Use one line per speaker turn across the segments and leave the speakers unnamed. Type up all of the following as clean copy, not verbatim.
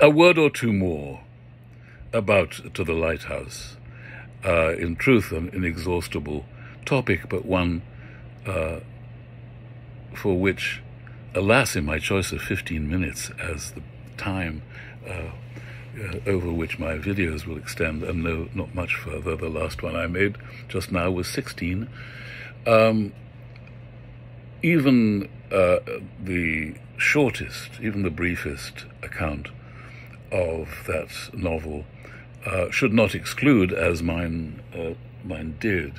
A word or two more about To the Lighthouse. In truth, an inexhaustible topic, but one for which, alas, in my choice of 15 minutes as the time over which my videos will extend, and no, not much further. The last one I made just now was 16. Even the shortest, even the briefest account of that novel should not exclude, as mine did,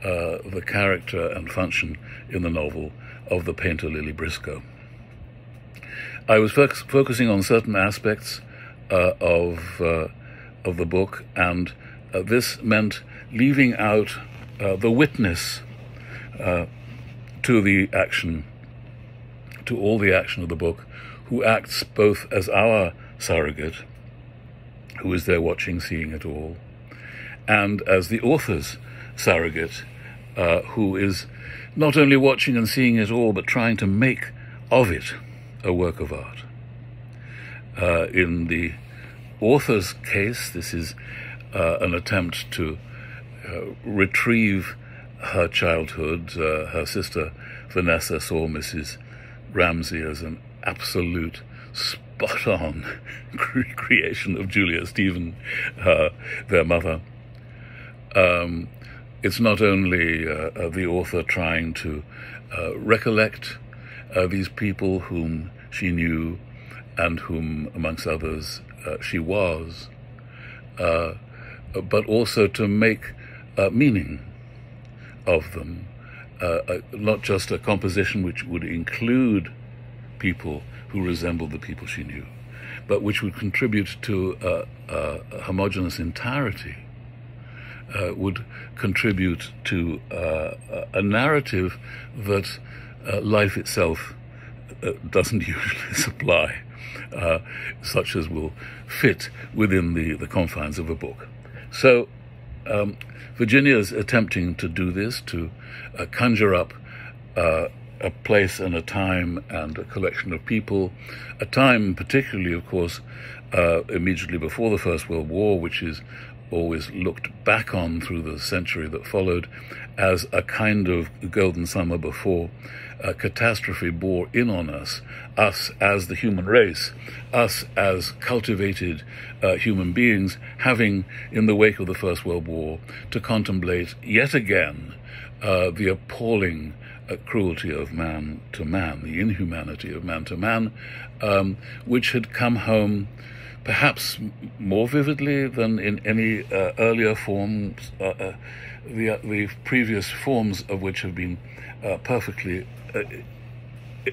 the character and function in the novel of the painter Lily Briscoe. I was focusing on certain aspects of the book, and this meant leaving out the witness to the action, to all the action of the book, who acts both as our surrogate, who is there watching, seeing it all, and as the author's surrogate, who is not only watching and seeing it all, but trying to make of it a work of art. In the author's case, this is an attempt to retrieve her childhood. Her sister Vanessa saw Mrs. Ramsay as an absolute spot-on recreation of Julia Stephen, their mother. It's not only the author trying to recollect these people whom she knew and whom, amongst others, she was, but also to make meaning of them, not just a composition which would include people who resembled the people she knew, but which would contribute to a homogeneous entirety, would contribute to a narrative that life itself doesn't usually supply, such as will fit within the confines of a book. So Virginia's attempting to do this, to conjure up a place and a time and a collection of people, a time particularly, of course, immediately before the First World War, which is always looked back on through the century that followed as a kind of golden summer before a catastrophe bore in on us as the human race, us as cultivated human beings, having, in the wake of the First World War, to contemplate yet again the appalling cruelty of man to man, the inhumanity of man to man, which had come home perhaps more vividly than in any earlier forms, the previous forms of which have been perfectly,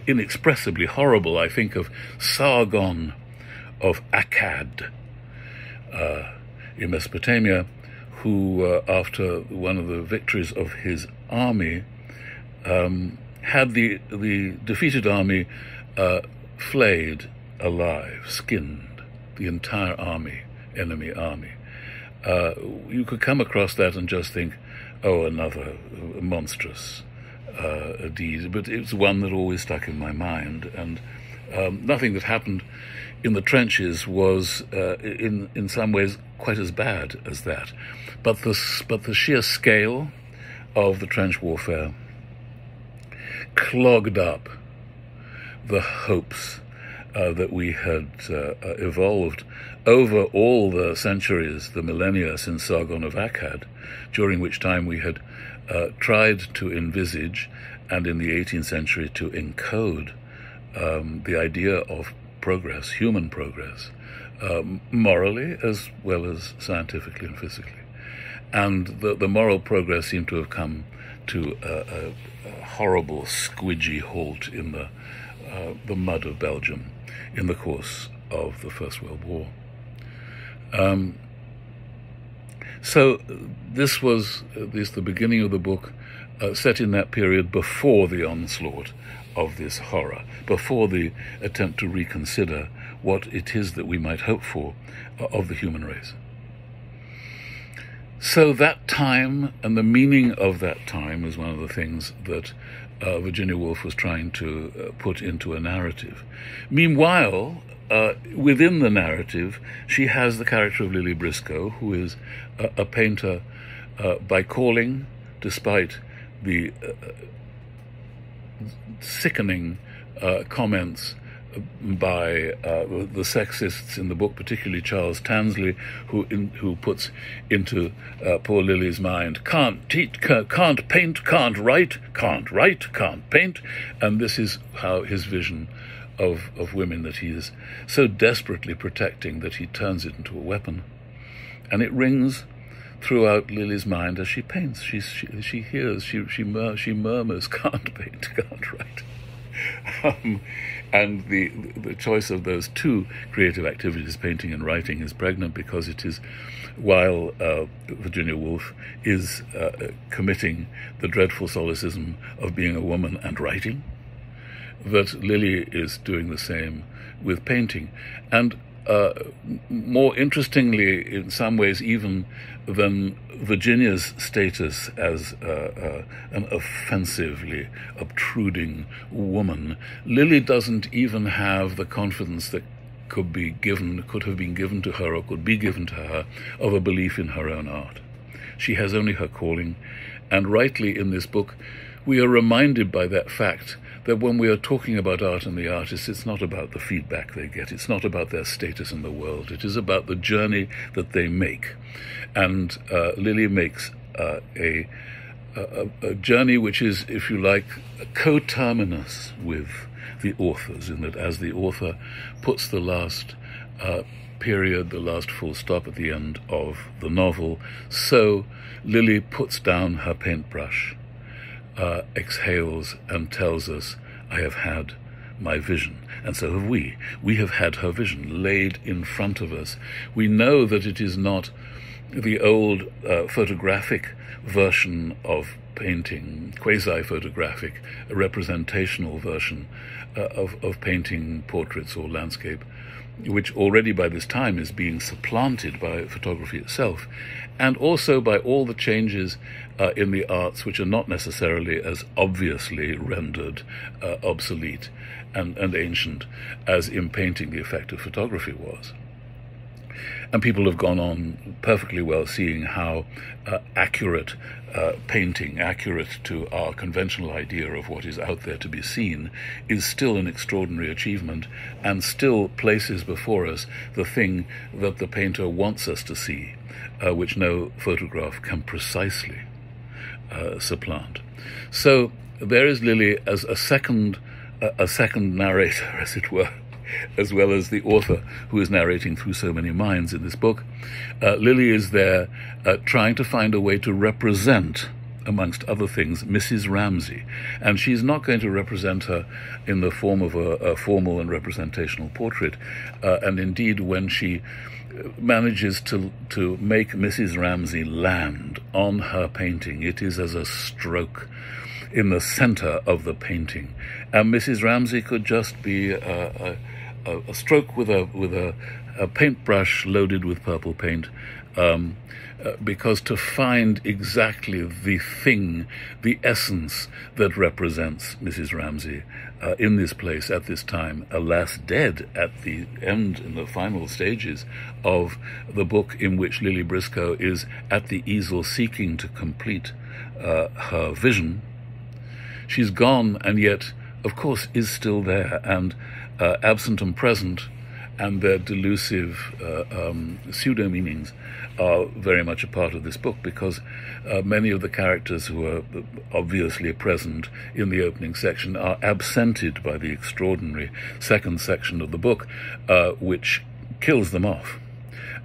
inexpressibly horrible. I think of Sargon of Akkad in Mesopotamia, who, after one of the victories of his army, had the defeated army flayed alive, skinned, the entire army, enemy army. You could come across that and just think, oh, another monstrous deed, but it's one that always stuck in my mind, and nothing that happened in the trenches was in some ways quite as bad as that. But the sheer scale of the trench warfare clogged up the hopes that we had evolved over all the centuries, the millennia since Sargon of Akkad, during which time we had tried to envisage, and in the 18th century to encode, the idea of progress, human progress, morally as well as scientifically and physically. And the moral progress seemed to have come to a horrible, squidgy halt in the mud of Belgium in the course of the First World War. So this was at least the beginning of the book, set in that period before the onslaught of this horror, before the attempt to reconsider what it is that we might hope for of the human race. So that time and the meaning of that time is one of the things that Virginia Woolf was trying to put into a narrative. Meanwhile, within the narrative, she has the character of Lily Briscoe, who is a painter by calling, despite the sickening comments by the sexists in the book, particularly Charles Tansley, who puts into poor Lily's mind, can't teach, can't paint, can't write, can't paint, and this is how his vision of women that he is so desperately protecting that he turns it into a weapon, and it rings throughout Lily's mind as she paints. She hears, she murmurs, can't paint, can't write. And the choice of those two creative activities, painting and writing, is pregnant because it is while Virginia Woolf is committing the dreadful solecism of being a woman and writing, that Lily is doing the same with painting. And more interestingly, in some ways, even than Virginia's status as an offensively obtruding woman, Lily doesn't even have the confidence that could have been given to her, or could be given to her, of a belief in her own art. She has only her calling, and rightly in this book we are reminded by that fact that when we are talking about art and the artists, it's not about the feedback they get, it's not about their status in the world, it is about the journey that they make. And Lily makes a journey which is, if you like, coterminous with the author's, in that as the author puts the last period, the last full stop at the end of the novel, so Lily puts down her paintbrush, exhales and tells us, I have had my vision. And so have we. We have had her vision laid in front of us. We know that it is not the old photographic version of painting, quasi-photographic, representational version of painting portraits or landscape, which already by this time is being supplanted by photography itself, and also by all the changes in the arts which are not necessarily as obviously rendered obsolete and ancient as in painting the effect of photography was. And people have gone on perfectly well seeing how accurate painting, accurate to our conventional idea of what is out there to be seen, is still an extraordinary achievement, and still places before us the thing that the painter wants us to see, which no photograph can precisely supplant. So there is Lily as a second narrator, as it were, as well as the author who is narrating through so many minds in this book. Lily is there trying to find a way to represent, amongst other things, Mrs. Ramsay. And she's not going to represent her in the form of a formal and representational portrait. And indeed, when she manages to make Mrs. Ramsay land on her painting, it is as a stroke in the center of the painting. And Mrs. Ramsay could just be a stroke with a paintbrush loaded with purple paint, because to find exactly the thing, the essence that represents Mrs. Ramsay in this place at this time, alas dead at the end, in the final stages of the book, in which Lily Briscoe is at the easel seeking to complete her vision. She's gone, and yet, of course, is still there, and absent and present, and their delusive pseudo-meanings are very much a part of this book, because many of the characters who are obviously present in the opening section are absented by the extraordinary second section of the book, which kills them off,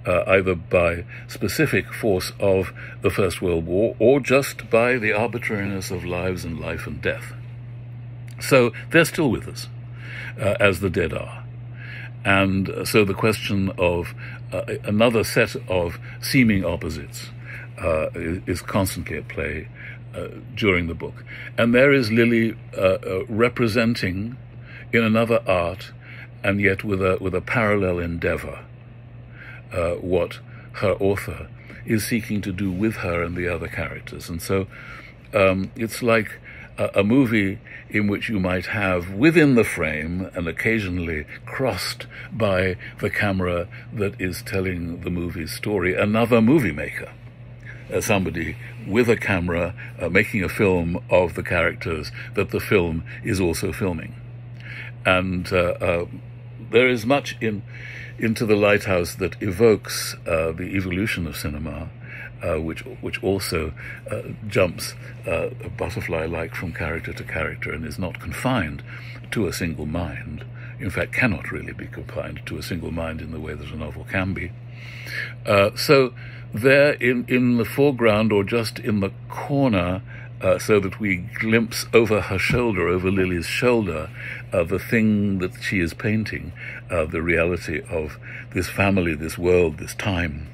either by specific force of the First World War or just by the arbitrariness of lives and life and death. So they're still with us, as the dead are. And so the question of another set of seeming opposites is constantly at play during the book. And there is Lily representing in another art, and yet with a parallel endeavor, what her author is seeking to do with her and the other characters. And so it's like a movie in which you might have within the frame and occasionally crossed by the camera that is telling the movie's story another movie maker. Somebody with a camera making a film of the characters that the film is also filming. And there is much into the Lighthouse that evokes the evolution of cinema, which also jumps butterfly-like from character to character and is not confined to a single mind. In fact, cannot really be confined to a single mind in the way that a novel can be. So there in the foreground, or just in the corner, so that we glimpse over her shoulder, over Lily's shoulder, the thing that she is painting, the reality of this family, this world, this time.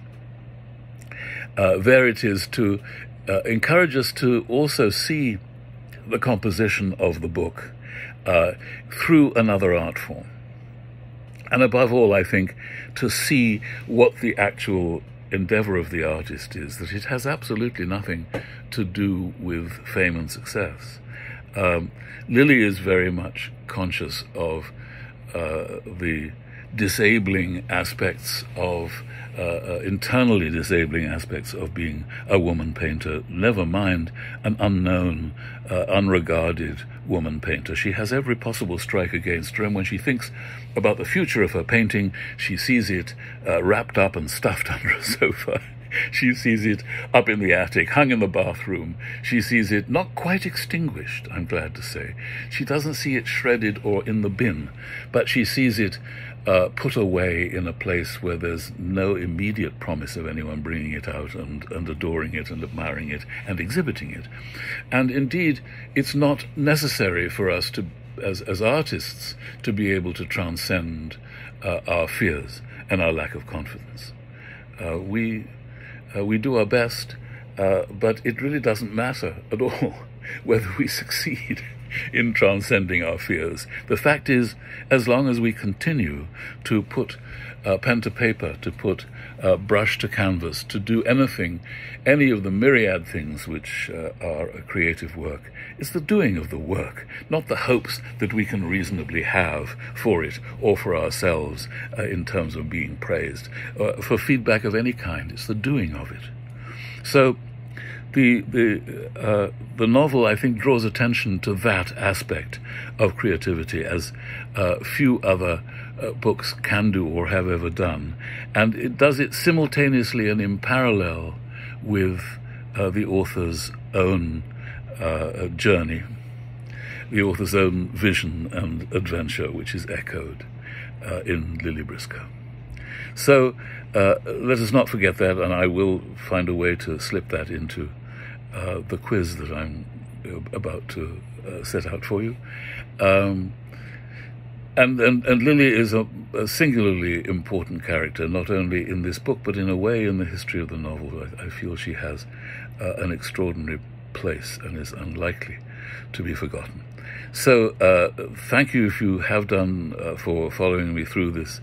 There it is to encourage us to also see the composition of the book through another art form. And above all, I think, to see what the actual endeavor of the artist is, that it has absolutely nothing to do with fame and success. Lily is very much conscious of the disabling aspects of internally disabling aspects of being a woman painter, never mind an unknown, unregarded woman painter. She has every possible strike against her, and when she thinks about the future of her painting, she sees it wrapped up and stuffed under a sofa. She sees it up in the attic, hung in the bathroom. She sees it not quite extinguished, I'm glad to say. She doesn't see it shredded or in the bin, but she sees it put away in a place where there's no immediate promise of anyone bringing it out and adoring it and admiring it and exhibiting it. And indeed, it's not necessary for us to, as artists, to be able to transcend our fears and our lack of confidence. We do our best, but it really doesn't matter at all whether we succeed in transcending our fears. The fact is, as long as we continue to put pen to paper, to put brush to canvas, to do anything, any of the myriad things which are a creative work, it's the doing of the work, not the hopes that we can reasonably have for it or for ourselves in terms of being praised, for feedback of any kind. It's the doing of it. So the novel, I think, draws attention to that aspect of creativity as few other books can do or have ever done. And it does it simultaneously and in parallel with the author's own journey, the author's own vision and adventure, which is echoed in Lily Briscoe. So let us not forget that, and I will find a way to slip that into the quiz that I'm about to set out for you. And Lily is a singularly important character, not only in this book, but in a way in the history of the novel. I feel she has an extraordinary place and is unlikely to be forgotten. So thank you, if you have done, for following me through this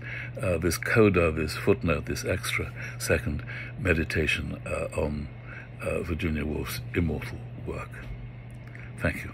coda, this footnote, this extra second meditation on Virginia Woolf's immortal work. Thank you.